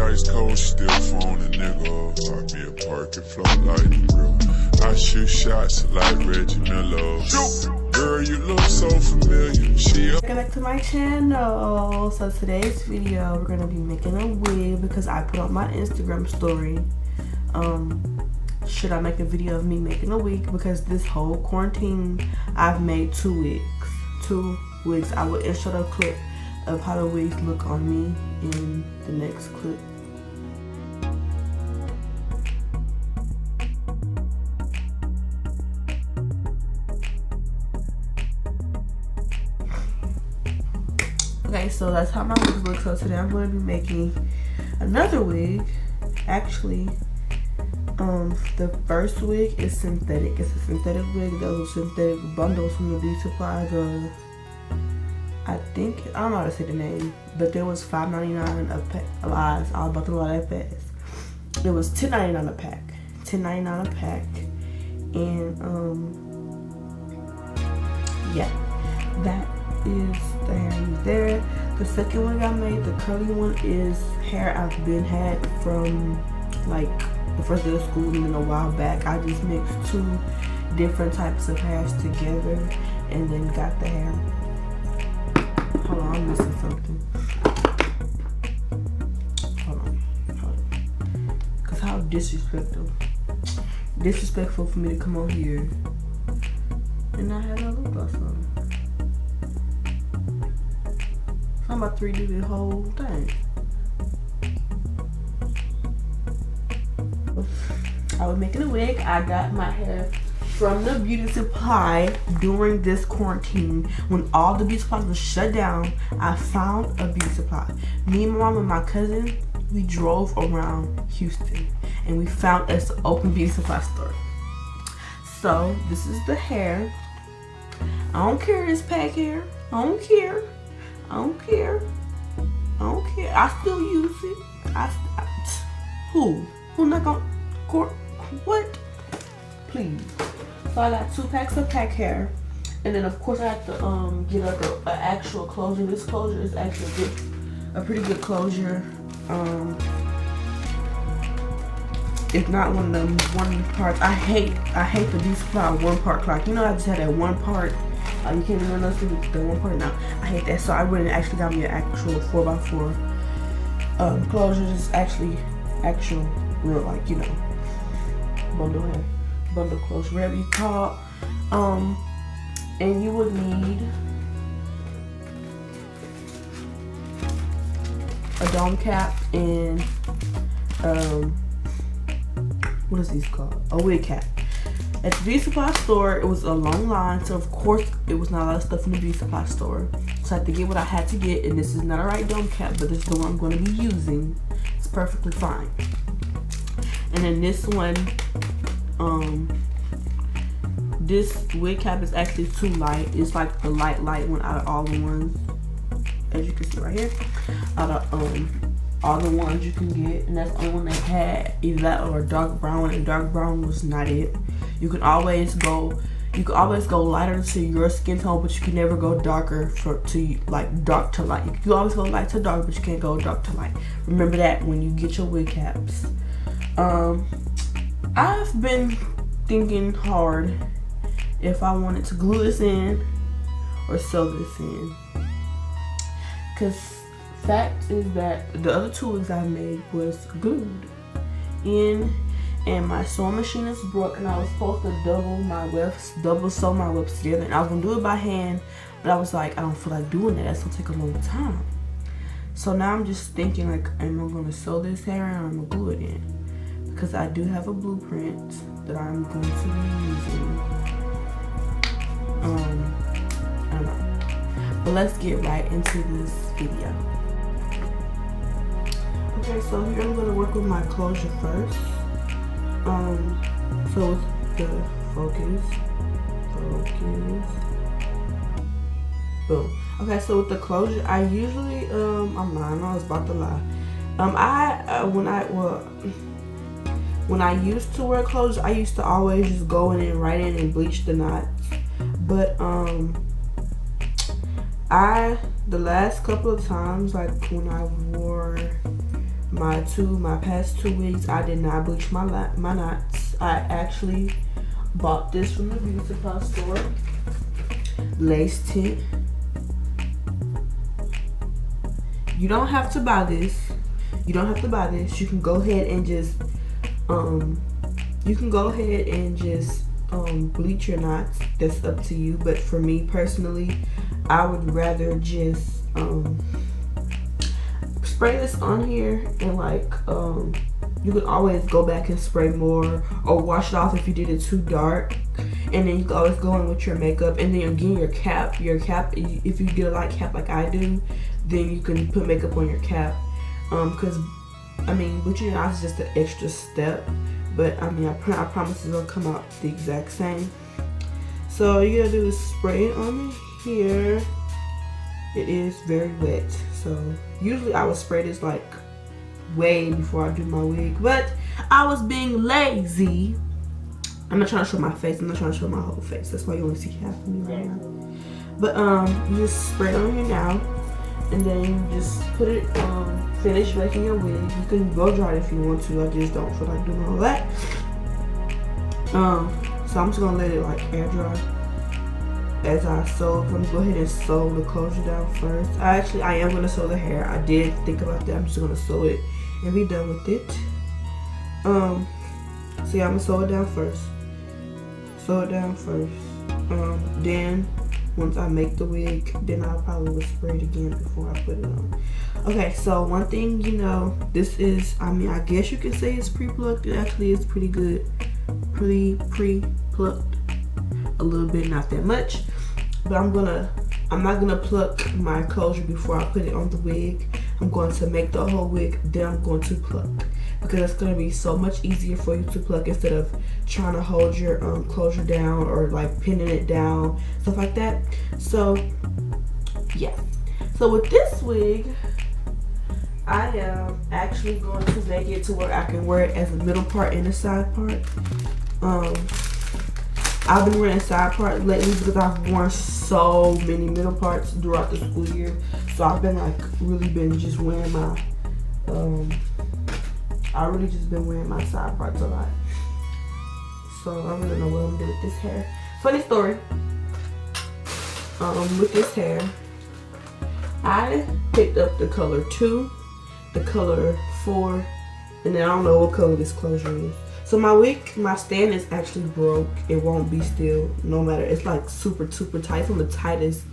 ice cold, still phone a nigga. I be a park and float like the river. I shoot shots like Reggie Miller. Girl, you look so familiar. Welcome back to my channel. So today's video, we're gonna be making a wig because I put on my Instagram story. Should I make a video of me making a wig? Because this whole quarantine, I've made two wigs. I will insert a clip of how the wigs look on me in the next clip. Okay, so that's how my wigs look. So today I'm going to be making another wig. Actually, the first wig is synthetic. It's a synthetic wig. Those are synthetic bundles from the beauty supply. I don't know how to say the name, but there was $5.99 a pack. I was about to know that fast. It was $10.99 a pack. $10.99 a pack, and yeah, that is the hair used there. The second one I made, the curly one, is hair I've been had from like the first day of school and then a while back. I just mixed two different types of hairs together and then got the hair. Hold on, I'm missing something. Hold on. Cause how disrespectful for me to come on here and I had no lip gloss on. I'm about to redo the whole thing. I was making a wig. I got my hair from the beauty supply during this quarantine when all the beauty supplies were shut down. I found a beauty supply. Me and my mom and my cousin, we drove around Houston and we found us an open beauty supply store. So this is the hair. I don't care if it's pack hair. I don't care. I still use it. Who not gonna court? What? Please. So I got 2 packs of pack hair, and then of course I have to get like an actual closure. This closure is actually a pretty good closure. It's not one of them one parts. I hate the beauty supply one part clock. You know, I just had that one part. You can't even notice the one part now. I hate that. So I went and actually got me an actual 4x4 closure. It's actually actual real, like, you know, bundle closure, whatever you call. And you would need a dome cap and what is these called? A wig cap. At the beauty supply store, it was a long line, so of course it was not a lot of stuff in the beauty supply store. So I had to get what I had to get, and this is not a right dome cap, but this is the one I'm going to be using. It's perfectly fine. And then this one, this wig cap is actually too light. It's like the light one out of all the ones, as you can see right here, out of all the ones you can get, and that's the only one that had either that or a dark brown, and dark brown was not it. You can always go lighter to your skin tone, but you can never go darker to like dark to light. You can always go light to dark, but you can't go dark to light. Remember that when you get your wig caps. I've been thinking hard if I wanted to glue this in or sew this in, cause fact is that the other 2 wigs I made was glued in, and my sewing machine is broke, and I was supposed to double sew my webs together, and I was gonna do it by hand, but I was like, I don't feel like doing that. That's gonna take a long time. So now I'm just thinking, like, am I gonna sew this hair or am I gonna glue it in? Because I do have a blueprint that I'm going to be using. I don't know. But let's get right into this video. Okay, so here I'm gonna work with my closure first. So with the focus. Boom. Okay, so with the closure, I usually I'm lying. I was about to lie. When I used to wear closure, I used to always just go in and right in and bleach the knots. But the last couple of times, like when I wore my past 2 weeks, I did not bleach my knots. I actually bought this from the beauty supply store. Lace tint. You don't have to buy this. You don't have to buy this. You can go ahead and just bleach your knots. That's up to you. But for me personally, I would rather just spray this on here, and like you can always go back and spray more or wash it off if you did it too dark. And then you can always go in with your makeup, and then again your cap, if you get a light cap like I do, then you can put makeup on your cap. Because I mean, bleaching your knots is just an extra step, but I mean, I promise it's gonna come out the exact same. So all you gotta do is spray it on here. It is very wet, so usually I would spray this like way before I do my wig, but I was being lazy. I'm not trying to show my face. I'm not trying to show my whole face. That's why you only see half of me right now. But you just spray it on here now, and then you just put it finish making your wig. You can blow dry it if you want to. I just don't feel like doing all that. So I'm just gonna let it like air dry as I sew. I'm gonna go ahead and sew the closure down first. I am gonna sew the hair. I did think about that. I'm just gonna sew it and be done with it. So yeah, I'm gonna sew it down first. Then once I make the wig, then I'll probably spray it again before I put it on. Okay, so one thing, you know, this is, I mean, I guess you can say it's pre-plucked. It actually is pretty good. Pre-plucked. A little bit, not that much. But I'm not gonna pluck my closure before I put it on the wig. I'm going to make the whole wig, then I'm going to pluck. Because it's going to be so much easier for you to pluck instead of trying to hold your closure down or like pinning it down, stuff like that. So yeah, so with this wig, I am actually going to make it to where I can wear it as a middle part and a side part. I've been wearing a side part lately because I've worn so many middle parts throughout the school year. So I've been like really been just wearing my I've really just been wearing my side parts a lot. So I don't really know what I'm gonna do with this hair. Funny story. With this hair, I picked up the color 2, the color 4, and then I don't know what color this closure is. So my wig, my stand is actually broke. It won't be still, no matter. It's like super tight. It's on the tightest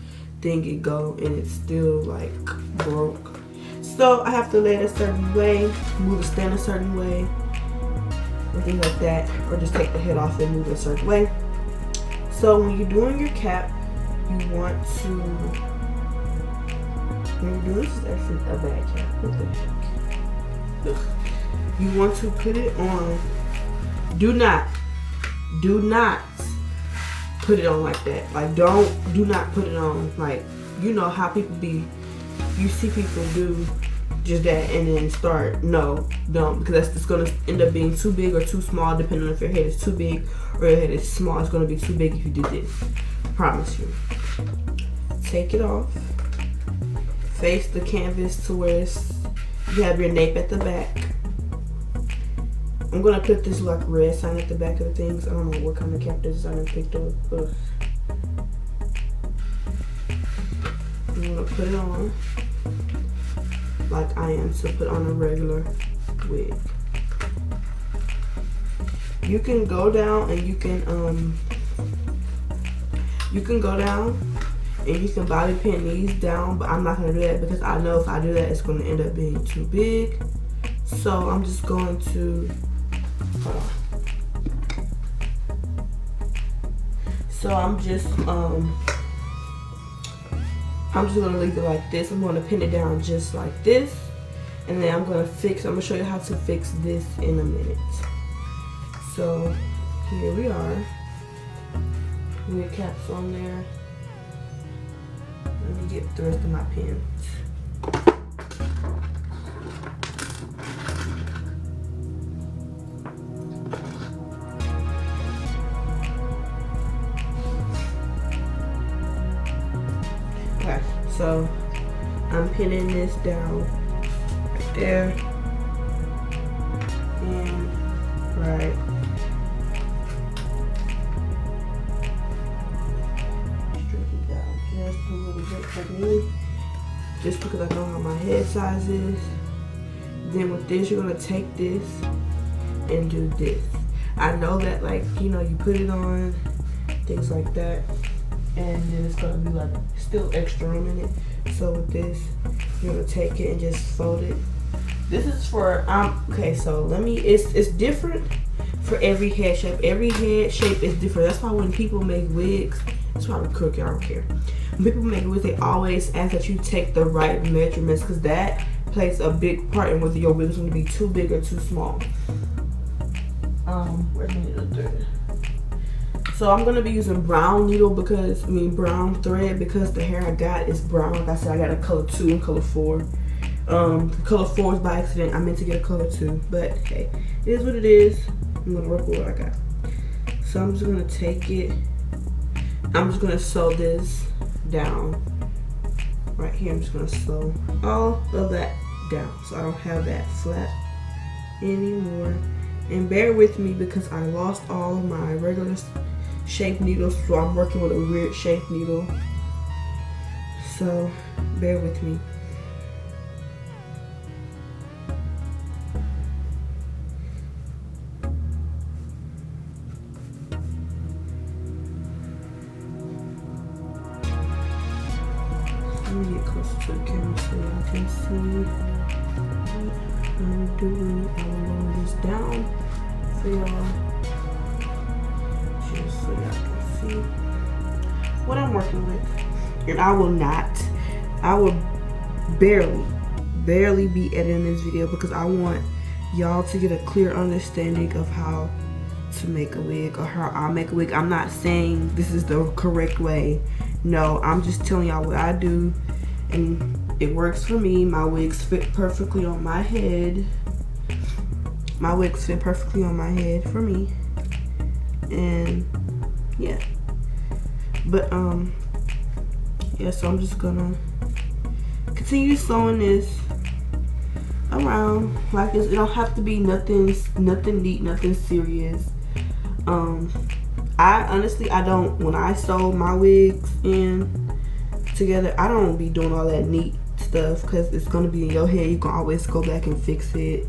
thing it go, and it's still like broke. So I have to lay it a certain way, move the stand a certain way, and things like that, or just take the head off and move it a certain way. So when you're doing your cap, you want to, when you're doing, this is actually a bad cap. What the heck? You want to put it on. Do not put it on like that. Like do not put it on like, you know how people be. You see people do just that and then start. No, don't, because that's just gonna end up being too big or too small, depending on if your head is too big or your head is small. It's gonna be too big if you did this. I promise you. Take it off. Face the canvas to where you have your nape at the back. I'm gonna put this like red sign at the back of the things. I don't know what kind of cap this is. I done picked up. I'm gonna put it on like I am to put on a regular wig. You can go down and you can go down and you can bobby pin these down, but I'm not gonna do that because I know if I do that, it's gonna end up being too big. So I'm just going to, hold on. So I'm just gonna leave it like this. I'm gonna pin it down just like this, and then I'm gonna show you how to fix this in a minute. So here we are. Wig caps on there. Let me get the rest of my pins. Okay, so I'm pinning this down right there. head size is. Then with this, you're gonna take this and do this. I know that, like, you know, you put it on, things like that, and then it's gonna be like still extra room in it. So with this, you're gonna take it and just fold it. This is for okay, so it's different for every head shape. Every head shape is different. That's why when people make wigs, it's probably crooked, I don't care. When people make wigs, they always ask that you take the right measurements, because that plays a big part in whether your wig is going to be too big or too small. Where's my needle thread? So I'm going to be using brown needle brown thread, because the hair I got is brown. Like I said, I got a color 2 and color 4. The color 4 is by accident. I meant to get a color 2, but hey, it is what it is. I'm going to work with what I got. So I'm just going to take it. I'm just going to sew this down. Right here, I'm just going to sew all of that down, so I don't have that flat anymore. And bear with me, because I lost all of my regular shape needles, so I'm working with a weird shape needle. So bear with me. Let me get closer to the camera so y'all can see what I'm doing. I will lower this down for y'all, just so y'all can see what I'm working with. And I will barely be editing this video, because I want y'all to get a clear understanding of how to make a wig, or how I make a wig. I'm not saying this is the correct way. No, I'm just telling y'all what I do, and it works for me. My wigs fit perfectly on my head. My wigs fit perfectly on my head for me. And yeah. But yeah, so I'm just gonna continue sewing this around like this. It don't have to be nothing deep, nothing serious. I honestly, when I sew my wigs in together, I don't be doing all that neat stuff, because it's gonna be in your head. You can always go back and fix it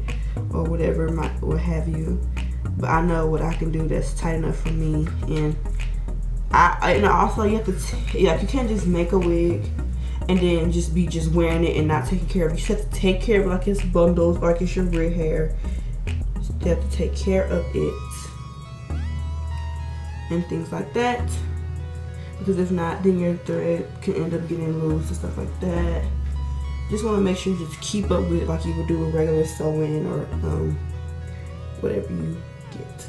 or whatever, what have you. But I know what I can do that's tight enough for me. And also you have to you can't just make a wig and then just wearing it and not taking care of it. You have to take care of it like it's bundles, like it's your red hair. You have to take care of it and things like that, because if not, then your thread can end up getting loose and stuff like that. Just want to make sure you just keep up with it like you would do a regular sewing, or whatever you get.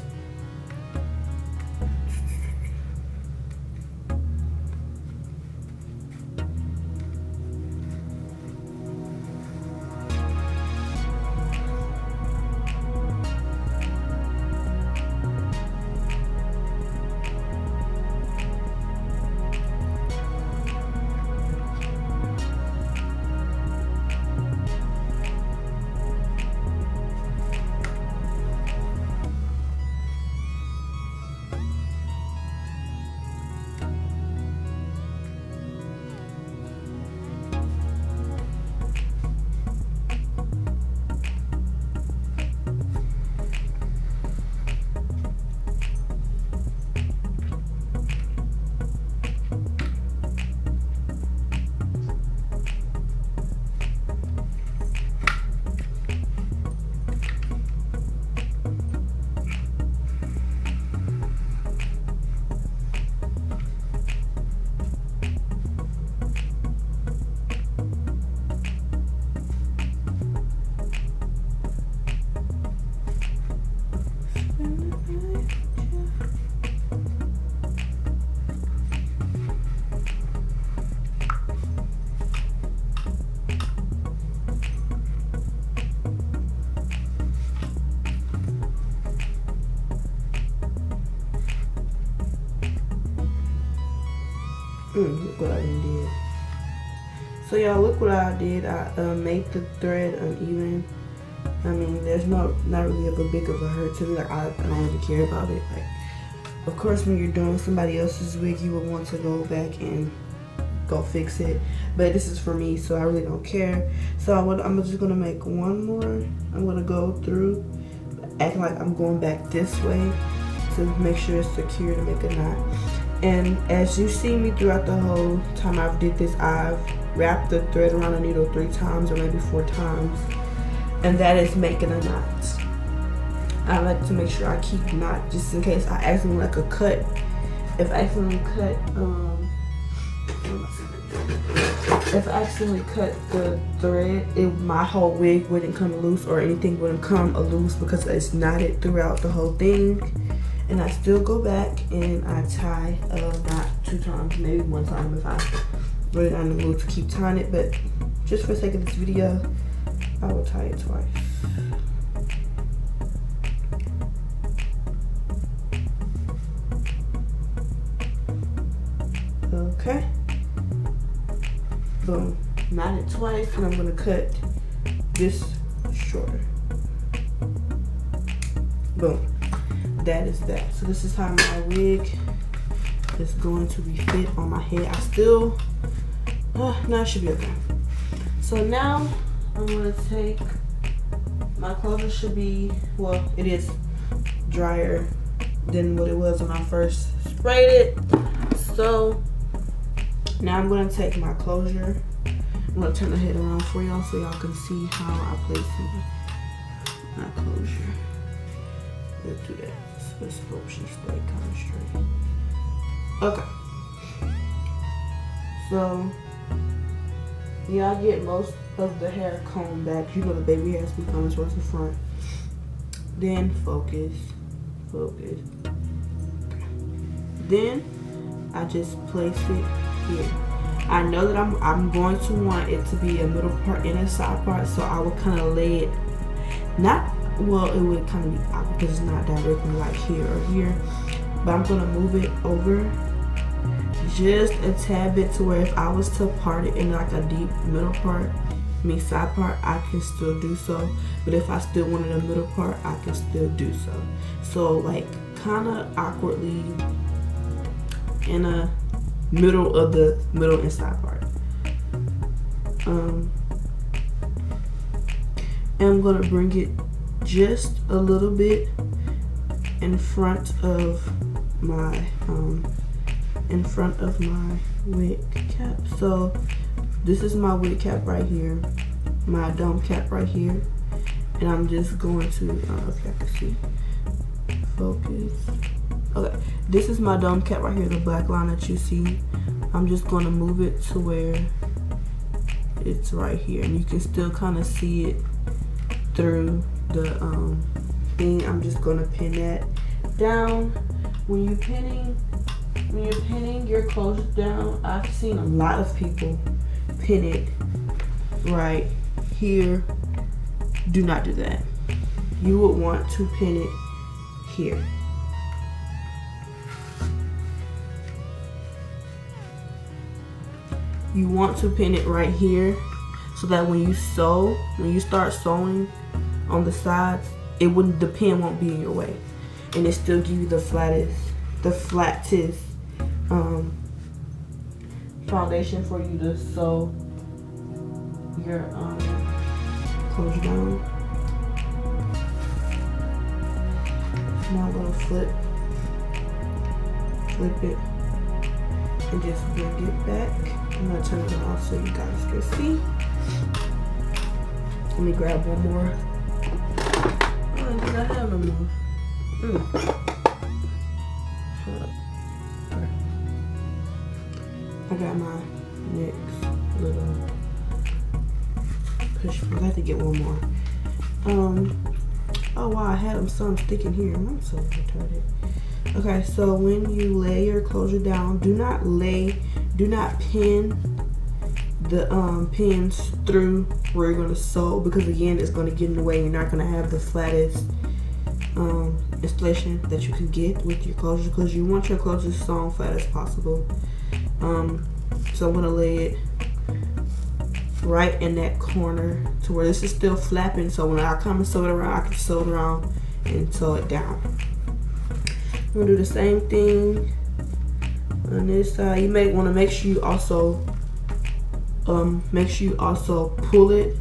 Look what I did. So y'all, look what I did. I made the thread uneven. I mean, there's not really a big of a hurt to me. Like, I don't really care about it. Like, of course, when you're doing somebody else's wig, you would want to go back and go fix it. But this is for me, so I really don't care. So I'm just gonna make one more. I'm gonna go through, act like I'm going back this way to make sure it's secure to make a knot. And as you see me throughout the whole time I've did this, I've wrapped the thread around the needle 3 times or maybe 4 times, and that is making a knot. I like to make sure I keep knot just in case I accidentally like a cut. If I accidentally cut the thread, my whole wig wouldn't come loose or anything wouldn't come loose because it's knotted throughout the whole thing. And I still go back and I tie a knot 2 times, maybe 1 time if I really not in the mood to keep tying it. But just for the sake of this video, I will tie it twice. Okay. Boom. Knot it twice, and I'm gonna cut this shorter. Boom. That is that. So this is how my wig is going to be fit on my head. I still, no, it should be okay. So now I'm gonna take, my closure should be, well, it is drier than what it was when I first sprayed it. So now I'm gonna take my closure. I'm gonna turn the head around for y'all so y'all can see how I place my closure. Let's do that. Let's hope she stay kind of straight. Okay. So y'all get most of the hair combed back. You know the baby hairs be coming towards the front. Then focus. Okay. Then I just place it here. I know that I'm going to want it to be a middle part and a side part, so I will kind of lay it, not, well, it would kind of be out because it's not directly like here or here, but I'm going to move it over just a tad bit to where if I was to part it in like a deep middle part, side part, I can still do so. But if I still wanted a middle part, I can still do so. So like kind of awkwardly in a middle of the middle and side part. And I'm gonna bring it just a little bit in front of my wig cap. So this is my wig cap right here, my dome cap right here, and I'm just going to, if y'all can see, focus. Okay, this is my dome cap right here, the black line that you see. I'm just going to move it to where it's right here, and you can still kind of see it through the thing. I'm just going to pin that down. When you're pinning your closure down, I've seen a lot of people pin it right here. Do not do that. You would want to pin it here. You want to pin it right here so that when you sew, when you start sewing on the sides, the pin won't be in your way, and it still give you the flattest foundation for you to sew your closure down. Now I'm gonna flip it and just bring it back. I'm gonna turn it off so you guys can see. Let me grab one more. I don't think I have no more. I got my next little push. I have to get one more. Oh wow, I had some sticking here. I'm so retarded. Okay, so when you lay your closure down, do not pin the pins through where you're gonna sew, because again, it's gonna get in the way. You're not gonna have the flattest installation that you can get with your closure, because you want your closure sewn flat as possible. So I'm gonna lay it right in that corner to where this is still flapping, so when I come and sew it around, I can sew it around and sew it down. I'm gonna do the same thing on this side. You may want to make sure you also make sure you also pull it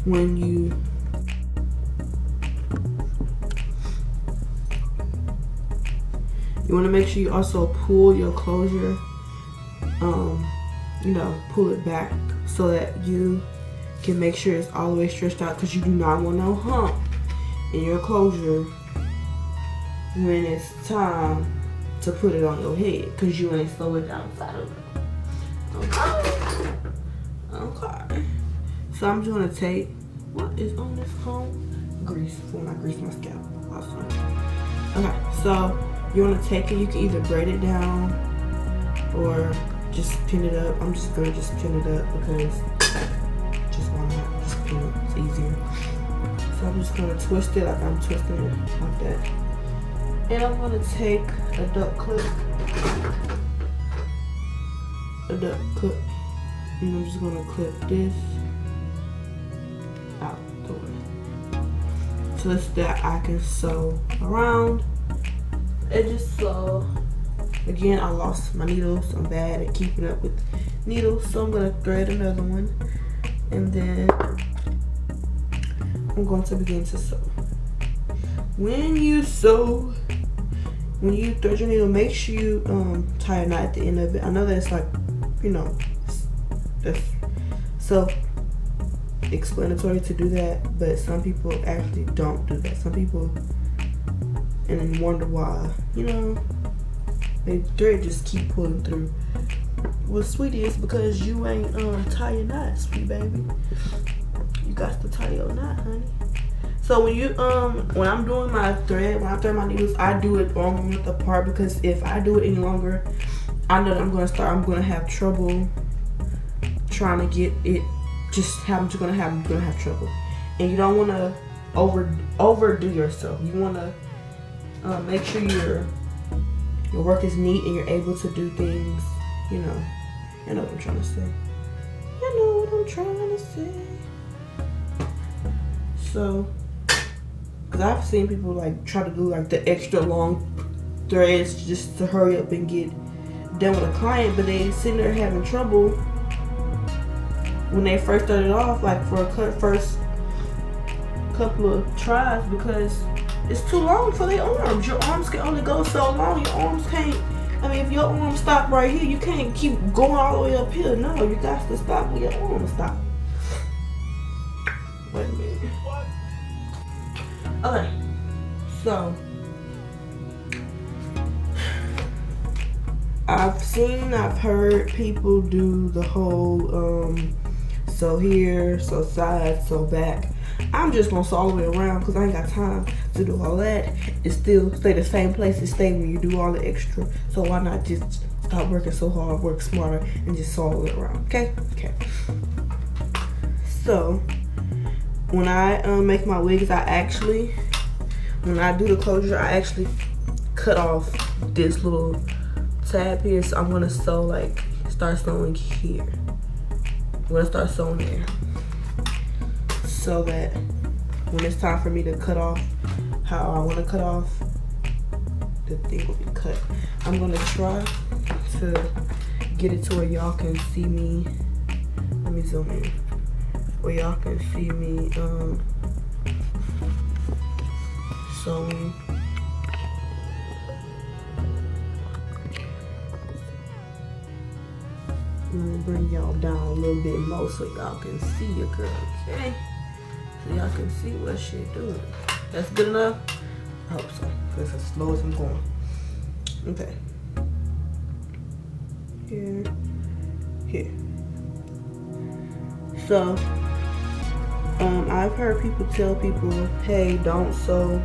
when you want to make sure you also pull your closure, you know, pull it back so that you can make sure it's all the way stretched out, because you do not want no hump in your closure when it's time to put it on your head, because you ain't slow it down inside of it. Okay. So I'm just gonna take what is on this comb? Grease, for when I grease my scalp. Awesome. Okay, so you wanna take it, you can either braid it down or just pin it up. I'm just gonna pin it up because just why not? Just pin it, it's easier. So I'm just gonna twist it like I'm twisting it like that. And I'm gonna take a duck clip. And I'm just gonna clip this out the way, so it's that I can sew around. It just so, again, I lost my needles. I'm bad at keeping up with needles, so I'm gonna thread another one, and then I'm going to begin to sew. When you thread your needle, make sure you tie a knot at the end of it. I know that's like, you know, that's self-explanatory to do that, but some people actually don't do that. Some people, and then wonder why, you know, they thread just keep pulling through. Well, sweetie, it's because you ain't tie your knot, sweet baby. You got to tie your knot, honey. So when you when I'm doing my thread, when I thread my needles, I do it on one month apart, because if I do it any longer, I know that I'm gonna have trouble trying to get it. I'm gonna have trouble, and you don't want to overdo yourself. You want to make sure your work is neat and you're able to do things. You know what I'm trying to say. You know what I'm trying to say. So, because I've seen people like try to do like the extra long threads just to hurry up and get done with a client, but they sitting there having trouble when they first started off, like for a first couple of tries, because it's too long for their arms. Your arms can only go so long. Your arms can't, I mean, if your arms stop right here, you can't keep going all the way up here. No, you got to stop when your arms stop. Wait a minute. Okay, so I've heard people do the whole sew here, sew side, sew back. I'm just gonna sew all the way around because I ain't got time to do all that. It still stay the same place it stay when you do all the extra. So why not just stop working so hard, work smarter, and just sew all the way around, okay? Okay. So when I make my wigs, when I do the closure, I actually cut off this little tab here. So I'm gonna start sewing here. I'm gonna start sewing there, so that when it's time for me to cut off how I want to cut off, the thing will be cut. I'm gonna try to get it to where y'all can see me. Let me zoom in. Where y'all can see me sewing. Let me bring y'all down a little bit more so y'all can see your girl, okay? So y'all can see what she doing. That's good enough? I hope so, because as slow as I'm going. Okay. Here. So, I've heard people tell people, hey, don't sew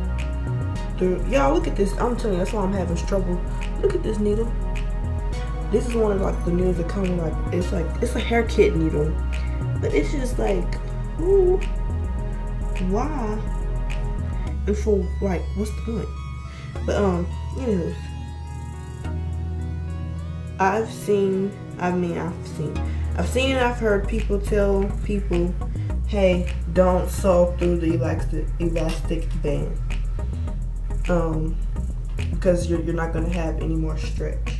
through. Y'all, look at this. I'm telling you, that's why I'm having trouble. Look at this needle. This is one of like the needles that come with it's a hair kit needle, but it's just like, ooh, why? And for like, what's the point? But anyways, I've seen and I've heard people tell people, hey, don't sew through the elastic band, because you're not gonna have any more stretch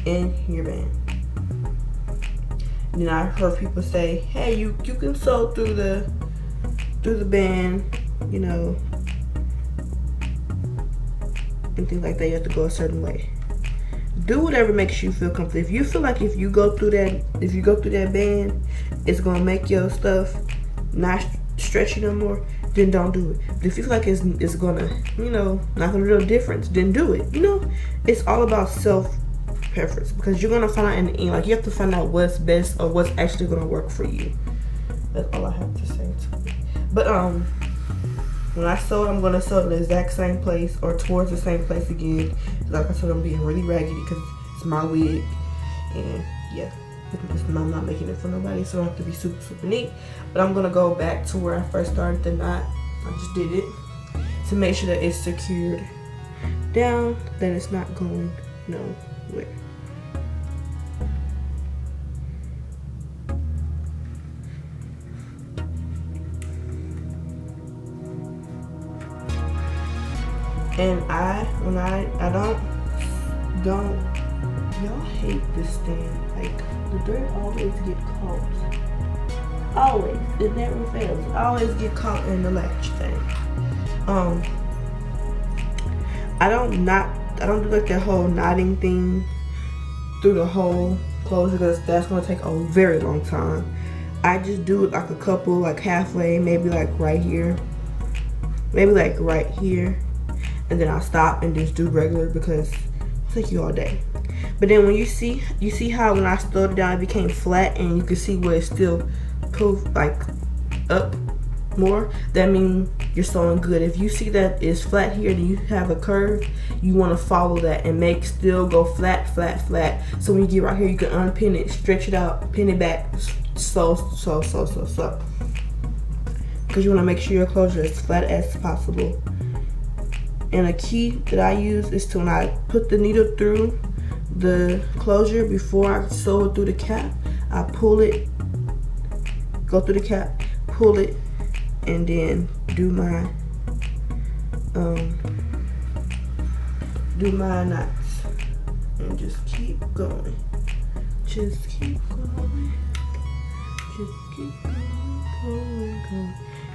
in your band. Then I heard people say, hey, you can sew through the band, you know, and things like that. You have to go a certain way. Do whatever makes you feel comfortable. If you feel like if you go through that band, it's gonna make your stuff not stretchy no more, then don't do it. But if you feel like it's gonna, you know, not gonna make a real difference, then do it. You know, it's all about self preference, because you're gonna find out in the end, like, you have to find out what's best or what's actually gonna work for you. That's all I have to say to it. But when I sew it, I'm gonna sew it in the exact same place or towards the same place again. Like I said, I'm being really raggedy because it's my wig, and yeah, I'm not making it for nobody, so I don't have to be super neat. But I'm gonna go back to where I first started the knot. I just did it to make sure that it's secured down, that it's not going nowhere. And I don't, y'all hate this thing. Like, the dirt always get caught. Always. It never fails. It always get caught in the latch thing. I don't do like that whole knotting thing through the whole closure, because that's gonna take a very long time. I just do it like a couple, like halfway, maybe like right here. Maybe like right here. And then I'll stop and just do regular, because it'll take you all day. But then when you see how when I slowed it down, it became flat, and you can see where it's still pulled like up more, that means you're sewing good. If you see that it's flat here, then you have a curve, you want to follow that and make still go flat. So when you get right here, you can unpin it, stretch it out, pin it back, sew. Because you want to make sure your closure is as flat as possible. And a key that I use is to, when I put the needle through the closure before I sew it through the cap, I pull it, go through the cap, pull it, and then do my knots, and just keep going. Just keep going.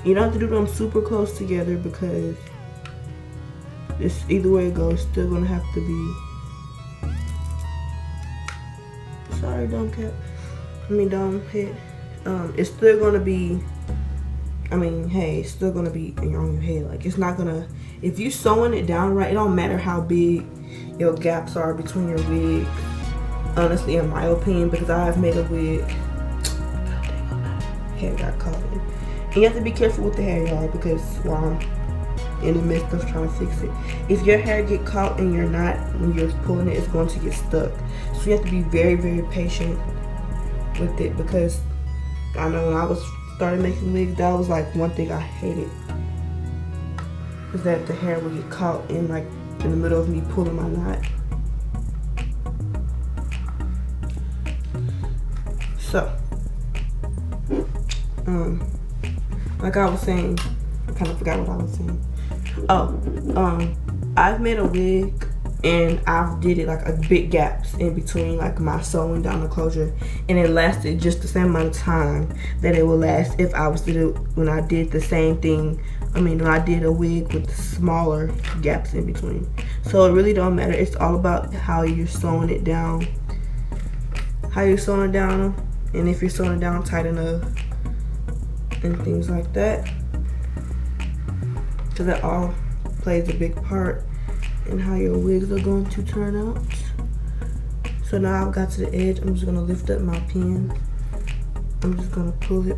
You don't have to do them super close together, because it's either way it goes, still gonna have to be. Sorry, don't hit. It's still gonna be. Hey, it's still gonna be on your head. Like, it's not gonna. If you sewing it down right, it don't matter how big your gaps are between your wig. Honestly, in my opinion, because I have made a wig. Hair got caught in. And you have to be careful with the hair, y'all, because while I'm in the midst of trying to fix it, if your hair get caught in your knot when you're pulling it, it's going to get stuck. So you have to be very, very patient with it, because I know when I started making wigs, that was like one thing I hated, is that the hair would get caught in the middle of me pulling my knot. So like I was saying, I kind of forgot what I was saying. I've made a wig, and I've did it like a big gaps in between like my sewing down the closure, and it lasted just the same amount of time that it would last if I was to do when I did the same thing. When I did a wig with smaller gaps in between. So it really don't matter. It's all about how you're sewing it down, and if you're sewing it down tight enough and things like that, because that all plays a big part in how your wigs are going to turn out. So now I've got to the edge. I'm just gonna lift up my pin. I'm just gonna pull it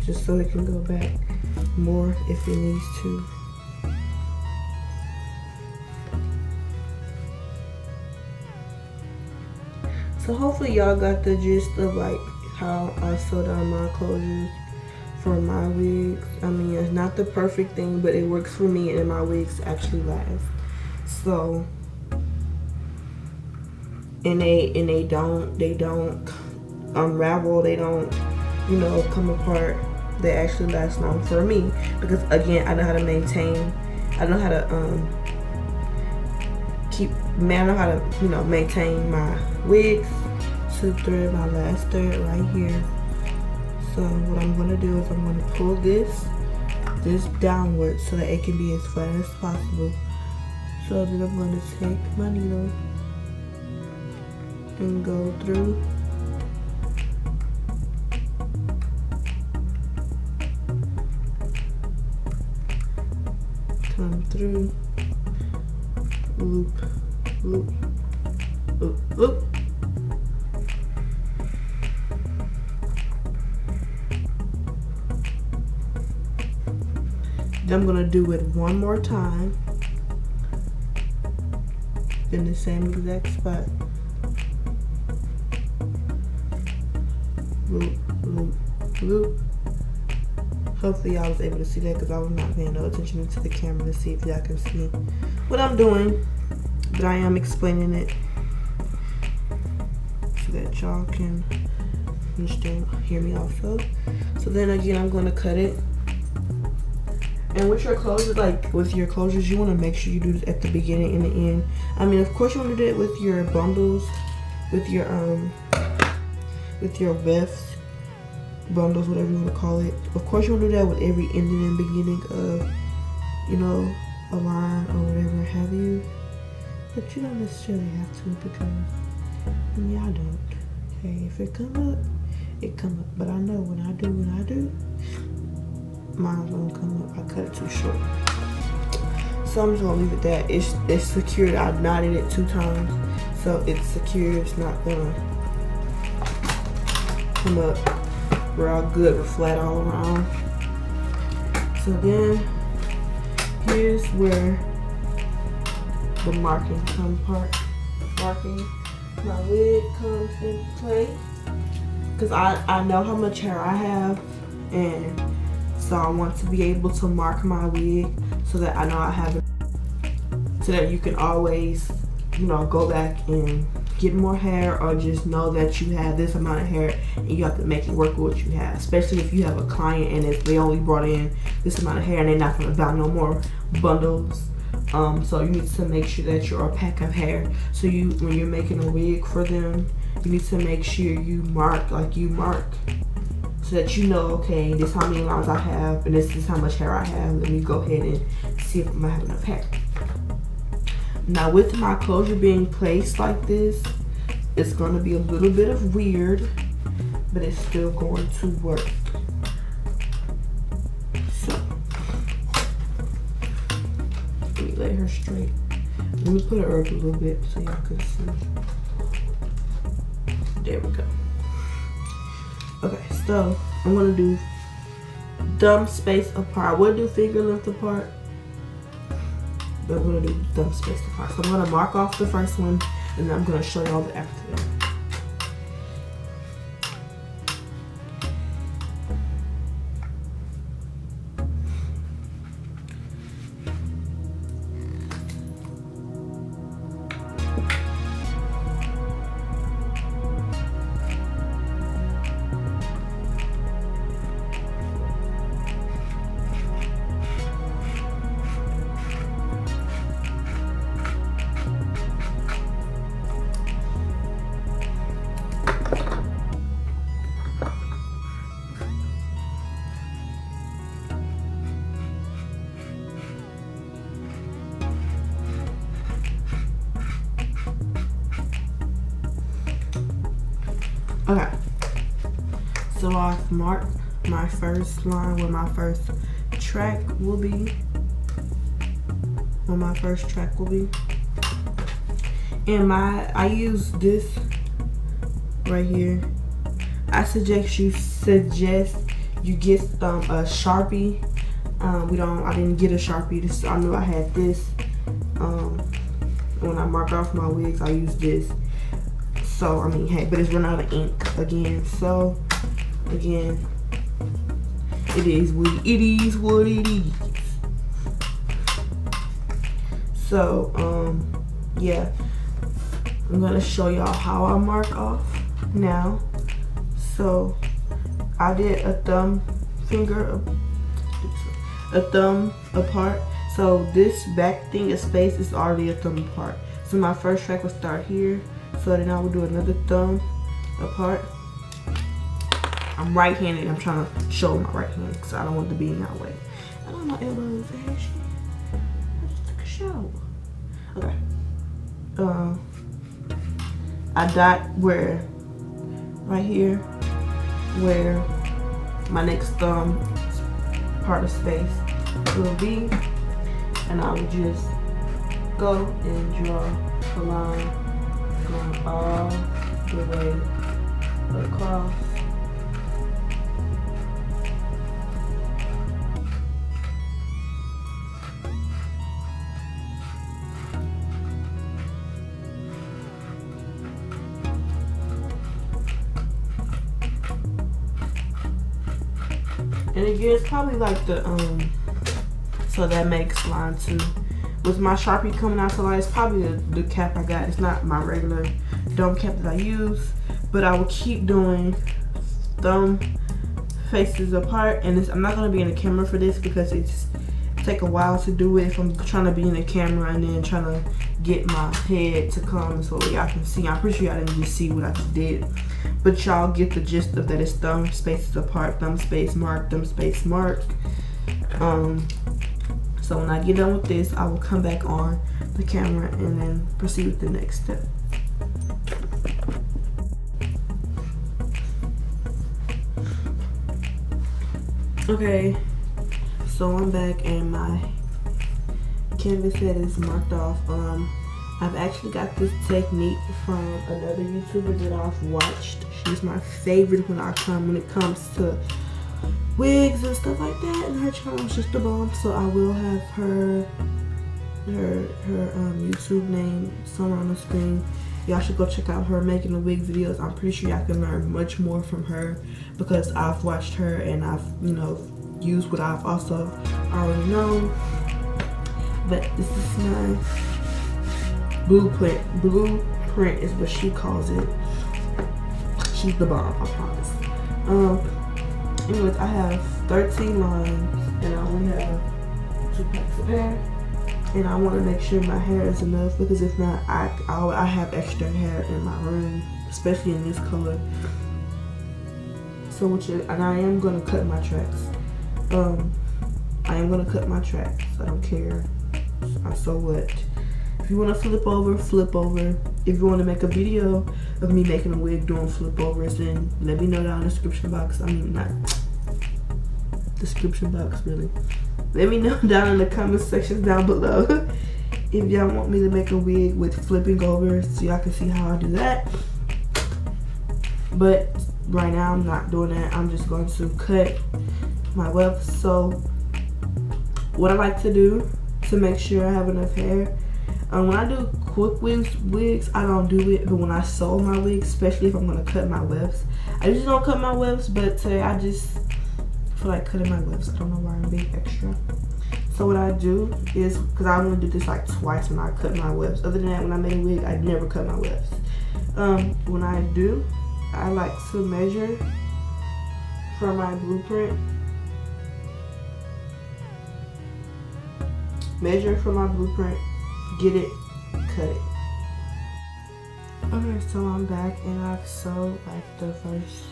just so it can go back more if it needs to. So hopefully y'all got the gist of like how I sew down my closures for my wigs. It's not the perfect thing, but it works for me, and my wigs actually last. So, and they don't unravel, they don't, come apart. They actually last long for me, because again, I know how to maintain, I know how to maintain my wigs. to thread my last thread right here. So what I'm gonna do is I'm gonna pull this downward so that it can be as flat as possible. So then I'm gonna take my needle and go through. Come through. Loop, loop, loop, loop. Then I'm gonna do it one more time in the same exact spot. Loop, loop, loop. Hopefully y'all was able to see that because I was not paying no attention to the camera to see if y'all can see what I'm doing. But I am explaining it so that y'all can understand, hear me also. So then again, I'm gonna cut it. And with your closures, like with your closures, you want to make sure you do this at the beginning and the end. I mean, of course you want to do it with your bundles, with your wefts, bundles, whatever you want to call it. Of course you want to do that with every ending and beginning of, you know, a line or whatever have you. But you don't necessarily have to, because I mean, I don't. Okay, if it come up, it come up. But I know when I do, mine's gonna come up. I cut it too short. So I'm just gonna leave it that. It's secured. I knotted it 2 times. So it's secure. It's not gonna come up. We're all good. We're flat all around. So then here's where the marking my wig comes into play. Because I know how much hair I have, and so I want to be able to mark my wig so that I know I have it, so that you can always, you know, go back and get more hair, or just know that you have this amount of hair and you have to make it work with what you have. Especially if you have a client and they only brought in this amount of hair and they're not going to buy no more bundles. So you need to make sure that you're a pack of hair. So when you're making a wig for them, you need to make sure you mark, so that you know, okay, this is how many lines I have and this is how much hair I have. Let me go ahead and see if I'm gonna have enough hair. Now with my closure being placed like this, it's gonna be a little bit of weird, but it's still going to work. So let me lay her straight. Let me put her up a little bit so y'all can see. There we go. Okay, so I'm gonna do thumb space apart. I would do finger length apart, but I'm gonna do thumb space apart. So I'm gonna mark off the first one, and then I'm gonna show y'all the after that. Okay, so I've marked my first line where my first track will be. And I use this right here. I suggest you get a Sharpie. I didn't get a Sharpie. I knew I had this. When I mark off my wigs, I use this. So, I mean, hey, but it's run out of ink again. So, again, it is what it is. So, yeah. I'm going to show y'all how I mark off now. So, I did a thumb apart. So, this back thing is space is already a thumb apart. So, my first track will start here. So then I will do another thumb apart. I'm right-handed. I'm trying to show my right hand because I don't want to be in that way. I don't know my elbows. I just took a shower. Okay. I dot where, right here, where my next thumb part of space will be, and I will just go and draw a line going all the way across. And again, it's probably like the so that makes line 2. With my Sharpie coming out to light, it's probably the cap I got. It's not my regular dome cap that I use, but I will keep doing thumb faces apart. And I'm not gonna be in the camera for this because it's take a while to do it if I'm trying to be in the camera and then trying to get my head to come so y'all can see. I'm pretty sure y'all didn't just see what I just did, but y'all get the gist of that. It's thumb spaces apart, thumb space mark, thumb space mark. So when I get done with this, I will come back on the camera and then proceed with the next step. Okay, so I'm back and my canvas head is marked off. I've actually got this technique from another YouTuber that I've watched. She's my favorite when it comes to wigs and stuff like that, and her channel is just the bomb. So I will have her YouTube name somewhere on the screen. Y'all should go check out her making the wig videos. I'm pretty sure y'all can learn much more from her because I've watched her and I've, you know, used what I've also already known. But this is my blueprint. Blueprint is what she calls it. She's the bomb, I promise. Anyways, I have 13 lines and I only have 2 packs of hair. And I want to make sure my hair is enough because if not, I have extra hair in my room, especially in this color. So and I am gonna cut my tracks. I am gonna cut my tracks. I don't care. So what? If you want to flip over, flip over. If you want to make a video of me making a wig doing flip overs, then let me know down in the description box. I mean, not description box, really. Let me know down in the comment sections down below if y'all want me to make a wig with flipping over so y'all can see how I do that. But right now I'm not doing that. I'm just going to cut my wefts. So what I like to do to make sure I have enough hair, when I do quick wigs, I don't do it. But when I sew my wigs, especially if I'm going to cut my wefts, I usually don't cut my wefts, but today I just feel like cutting my wefts. I don't know why I'm being extra. So what I do is, because I only do this like twice when I cut my wefts. Other than that, when I make a wig, I never cut my wefts. When I do, I like to measure from my blueprint. Measure from my blueprint, get it, cut it. Okay, so I'm back and I've sewed like the first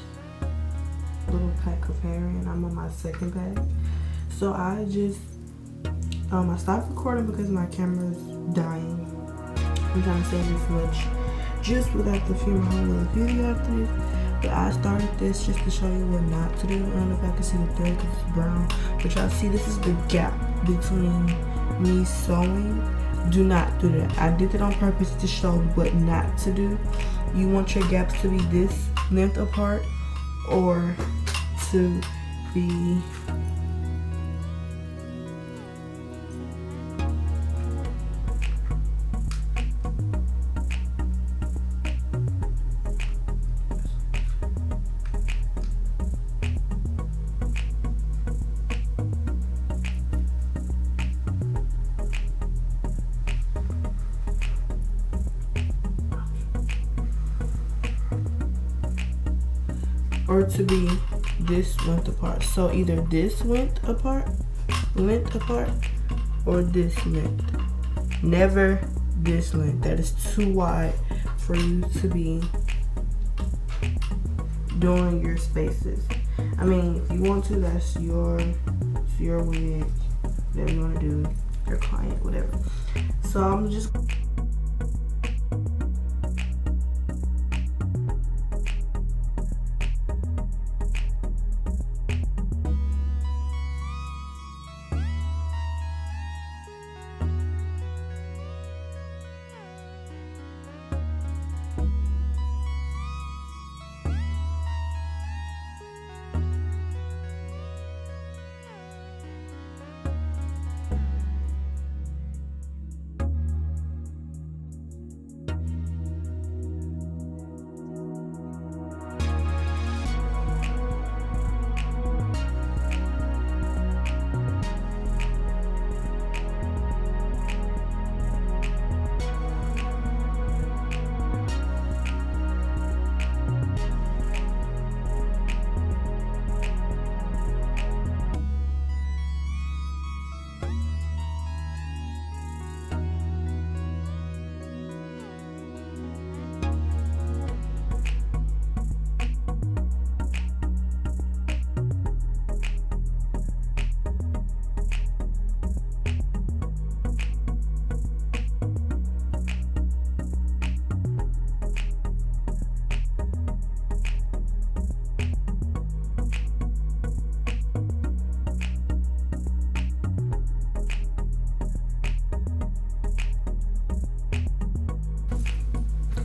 little pack of hair and I'm on my second pack. So I just I stopped recording because my camera is dying. I'm trying to save as much juice without the film a whole other video after this. But I started this just to show you what not to do. I don't know if I can see the thread because it's brown, but y'all see this is the gap between me sewing. Do not do that. I did it on purpose to show what not to do. You want your gaps to be this length apart or to be this length apart. So either this length apart, or this length. Never this length. That is too wide for you to be doing your spaces. I mean, if you want to, that's your wig, whatever you want to do, your client, whatever. So I'm just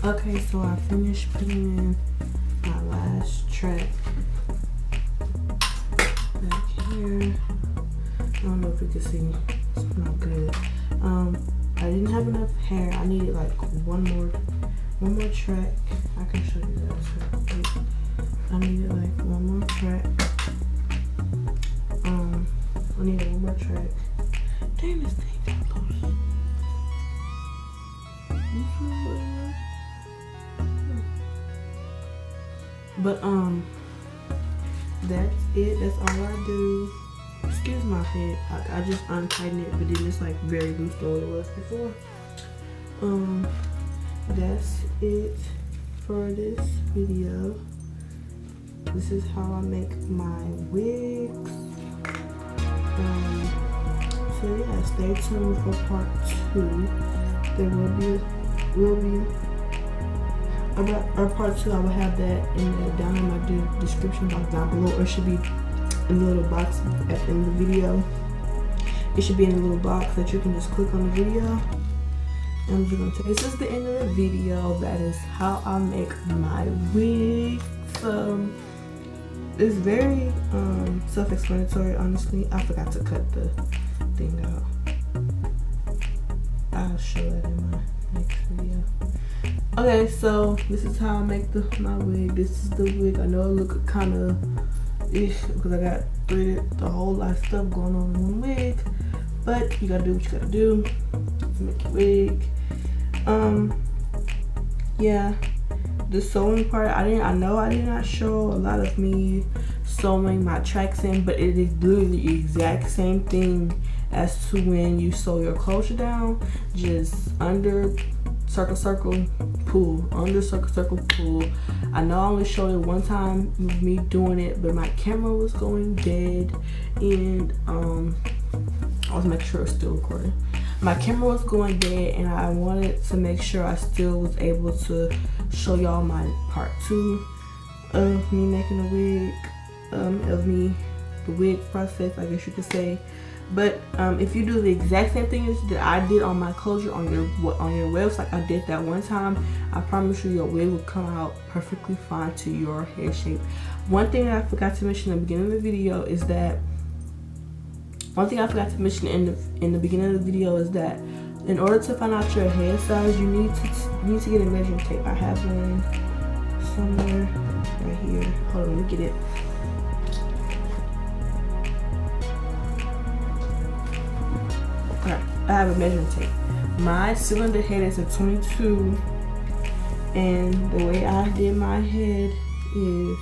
okay, so I finished putting in my last track back here. I don't know if you can see, it's not good. I didn't have enough hair. I needed like one more track. I can show you guys real quick. I needed like one more track. I needed one more track. Damn, this thing got close. But that's it. That's all I do. Excuse my head. I just untighten it, but then it's like very loose than what it was before. That's it for this video. This is how I make my wigs. So yeah, stay tuned for part 2. There will be about our part 2. I will have that down in my description box down below, or it should be in the little box in the video. It should be in the little box that you can just click on the video. And I'm just gonna take this is the end of the video. That is how I make my wigs. It's very self-explanatory, honestly. I forgot to cut the thing out. I'll show that in my next video. Okay, so this is how I make my wig. This is the wig. I know it look kind of ish because I got the whole lot of stuff going on in one wig, but you gotta do what you gotta do to make your wig. Yeah, the sewing part, I know I did not show a lot of me sewing my tracks in, but it is literally the exact same thing as to when you sew your closure down. Just under circle pull, under circle pull. I know I only showed it one time with me doing it, but my camera was going dead, and I was making sure it was still recording. My camera was going dead, and I wanted to make sure I still was able to show y'all my part 2 of me making a wig, the wig process, I guess you could say. But if you do the exact same thing that I did on my closure on your webs, like I did that one time, I promise you your wig will come out perfectly fine to your hair shape. One thing that I forgot to mention in the beginning of the video is that in order to find out your hair size, you need to get a measuring tape. I have one somewhere right here. Hold on, let me get it. Okay, I have a measuring tape. My cylinder head is a 22, and the way I did my head is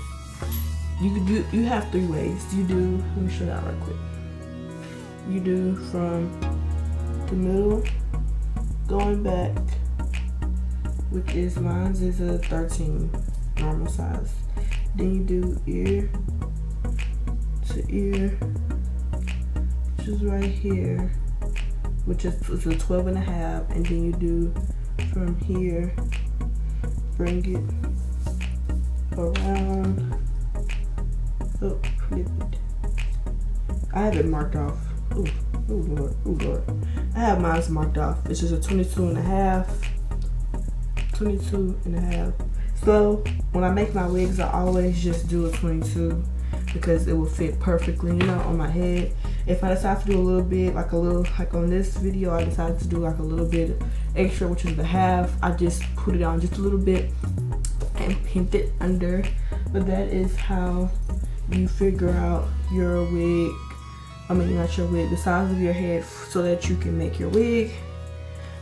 you have 3 ways. Let me show that right quick. You do from the middle going back, which is mine is a 13 normal size, Then you do ear to ear, which is right here, which is a 12.5, and then you do from here, bring it around, oh, flip it. I have it marked off. Ooh, Lord, ooh, Lord. I have mine marked off. It's just a 22.5. 22.5. So when I make my wigs, I always just do a 22 because it will fit perfectly, you know, on my head. If I decide to do a little bit, like on this video, I decided to do like a little bit extra, which is the half. I just put it on just a little bit and pinned it under. But that is how you figure out your wig. I mean, not your wig, the size of your head, so that you can make your wig.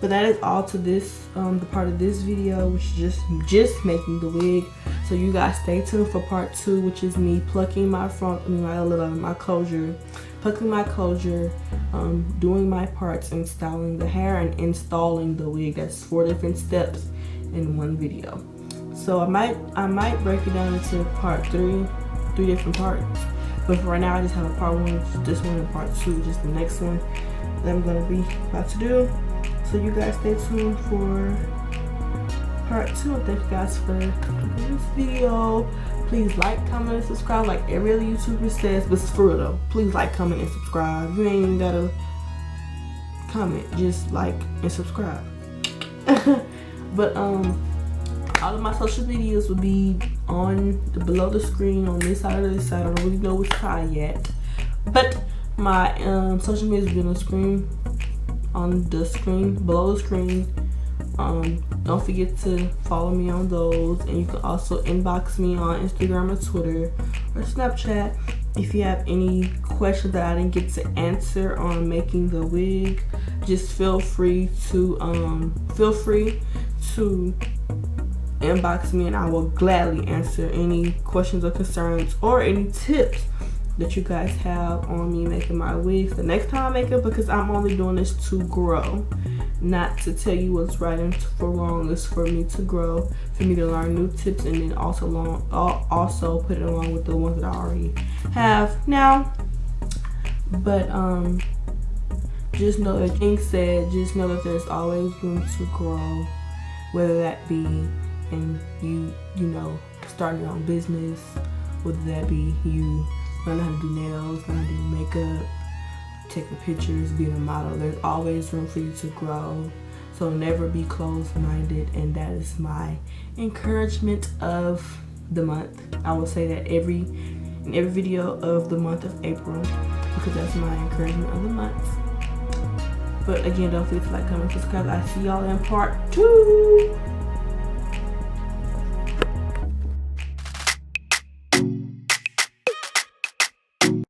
But that is all to this, the part of this video, which is just making the wig. So you guys stay tuned for part 2, which is me plucking my front, my closure, plucking my closure, doing my parts and styling the hair and installing the wig. That's 4 different steps in one video. So I might break it down into part 3 different parts. But for right now, I just have a part 1, this one, and part 2, just the next one that I'm gonna be about to do. So you guys stay tuned for part 2. Thank you guys for this video. Please like, comment, and subscribe like every other YouTuber says. But it's for real though. Please like, comment, and subscribe. You ain't even gotta comment. Just like and subscribe. But all of my social medias will be below the screen on this side or this side. I don't really know which side yet. But my social medias will be on the screen, below the screen. Don't forget to follow me on those, and you can also inbox me on Instagram or Twitter or Snapchat if you have any questions that I didn't get to answer on making the wig. Just feel free to inbox me, and I will gladly answer any questions or concerns or any tips that you guys have on me making my wigs the next time I make it, because I'm only doing this to grow, not to tell you what's right and for wrong. It's for me to grow, for me to learn new tips, and then also put it along with the ones that I already have now. But just know that being said, just know that there's always room to grow, whether that be in you know, starting your own business, whether that be you learn how to do nails, learn how to do makeup, taking pictures, being a model. There's always room for you to grow. So never be closed-minded, and that is my encouragement of the month. I will say that in every video of the month of April, because that's my encouragement of the month. But again, don't forget to like, comment, subscribe. I see y'all in part 2.